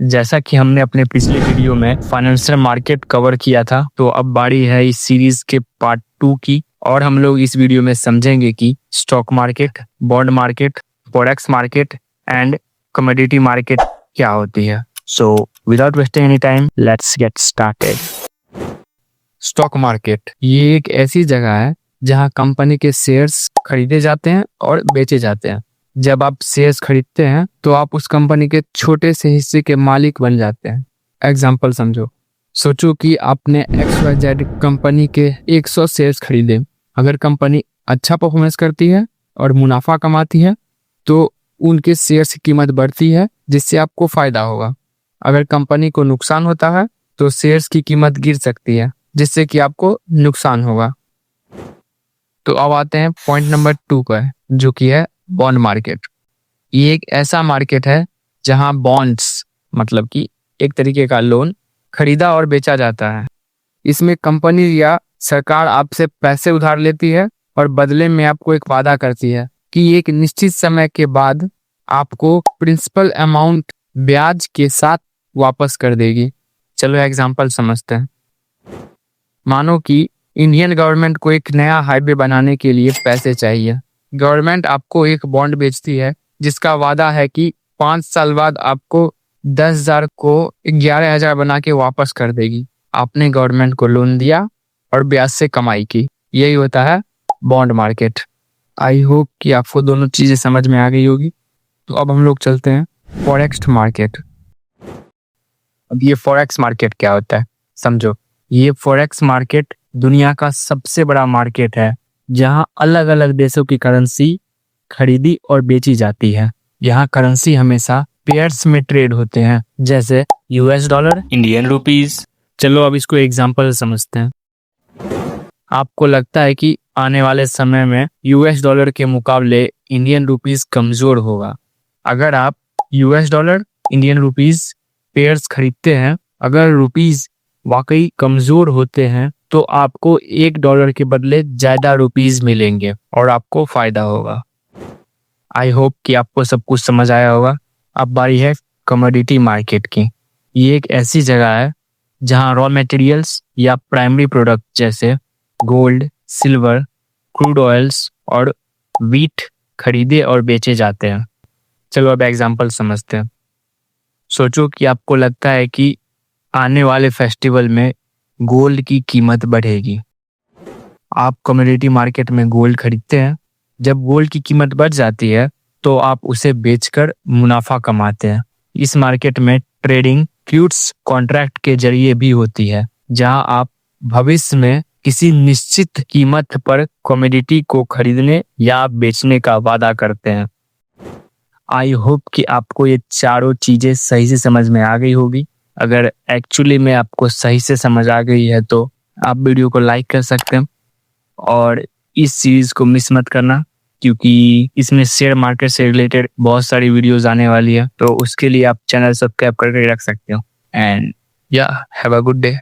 जैसा कि हमने अपने पिछले वीडियो में फाइनेंशियल मार्केट कवर किया था, तो अब बारी है इस सीरीज के पार्ट 2 की। और हम लोग इस वीडियो में समझेंगे कि stock market, bond market, forex market and commodity market क्या होती है। So without wasting any time, let's get started. Stock market ये एक ऐसी जगह है जहां कंपनी के शेयर्स खरीदे जाते हैं और बेचे जाते हैं। जब आप शेयर्स खरीदते हैं तो आप उस कंपनी के छोटे से हिस्से के मालिक बन जाते हैं। एग्जाम्पल समझो, सोचो कि आपने XYZ कंपनी के 100 शेयर्स खरीदे। अगर कंपनी अच्छा परफॉर्मेंस करती है और मुनाफा कमाती है तो उनके शेयर्स की कीमत बढ़ती है, जिससे आपको फायदा होगा। अगर कंपनी को नुकसान होता है तो शेयर्स की कीमत गिर सकती है, जिससे कि आपको नुकसान होगा। तो अब आते हैं पॉइंट नंबर 2 पर, जो कि है बॉन्ड मार्केट। ये एक ऐसा मार्केट है जहां बॉन्ड्स मतलब कि एक तरीके का लोन खरीदा और बेचा जाता है। इसमें कंपनी या सरकार आपसे पैसे उधार लेती है और बदले में आपको एक वादा करती है कि एक निश्चित समय के बाद आपको प्रिंसिपल अमाउंट ब्याज के साथ वापस कर देगी। चलो एग्जांपल समझते हैं। मानो कि इंडियन गवर्नमेंट को एक नया हाईवे बनाने के लिए पैसे चाहिए। गवर्नमेंट आपको एक बॉन्ड बेचती है जिसका वादा है कि 5 साल बाद आपको 10,000 को 11,000 बना के वापस कर देगी। आपने गवर्नमेंट को लोन दिया और ब्याज से कमाई की। यही होता है बॉन्ड मार्केट। आई होप कि आपको दोनों चीजें समझ में आ गई होगी। तो अब हम लोग चलते हैं फॉरेक्स मार्केट। अब ये फॉरेक्स मार्केट क्या होता है समझो। ये फॉरेक्स मार्केट दुनिया का सबसे बड़ा मार्केट है जहां अलग अलग देशों की करेंसी खरीदी और बेची जाती है। यहाँ करेंसी हमेशा पेयर्स में ट्रेड होते हैं, जैसे US$, इंडियन रुपीस। चलो अब इसको एग्जांपल समझते हैं। आपको लगता है कि आने वाले समय में US$, के मुकाबले इंडियन रुपीस कमजोर होगा। अगर आप US$, इंडियन रुपीस पेयर्स खरीदते हैं, अगर रुपीस वाकई कमजोर होते हैं तो आपको $1 के बदले ज्यादा रुपीस मिलेंगे और आपको फायदा होगा। आई होप कि आपको सब कुछ समझ आया होगा। अब बारी है कमोडिटी मार्केट की। ये एक ऐसी जगह है जहां रॉ मटेरियल्स या प्राइमरी प्रोडक्ट जैसे गोल्ड, सिल्वर, क्रूड ऑयल्स और व्हीट खरीदे और बेचे जाते हैं। चलो अब एग्जांपल समझते हैं। सोचो कि आपको लगता है कि आने वाले फेस्टिवल में गोल्ड की कीमत बढ़ेगी। आप कमोडिटी मार्केट में गोल्ड खरीदते हैं। जब गोल्ड की कीमत बढ़ जाती है तो आप उसे बेचकर मुनाफा कमाते हैं। इस मार्केट में ट्रेडिंग फ्यूचर्स कॉन्ट्रैक्ट के जरिए भी होती है, जहां आप भविष्य में किसी निश्चित कीमत पर कमोडिटी को खरीदने या बेचने का वादा करते हैं। आई होप कि आपको ये चारों चीजें सही से समझ में आ गई होगी। अगर एक्चुअली में आपको सही से समझ आ गई है तो आप वीडियो को लाइक कर सकते हैं और इस सीरीज को मिस मत करना, क्योंकि इसमें शेयर मार्केट से रिलेटेड बहुत सारी वीडियोस आने वाली है। तो उसके लिए आप चैनल सब्सक्राइब करके रख सकते हो। एंड या हैव अ गुड डे।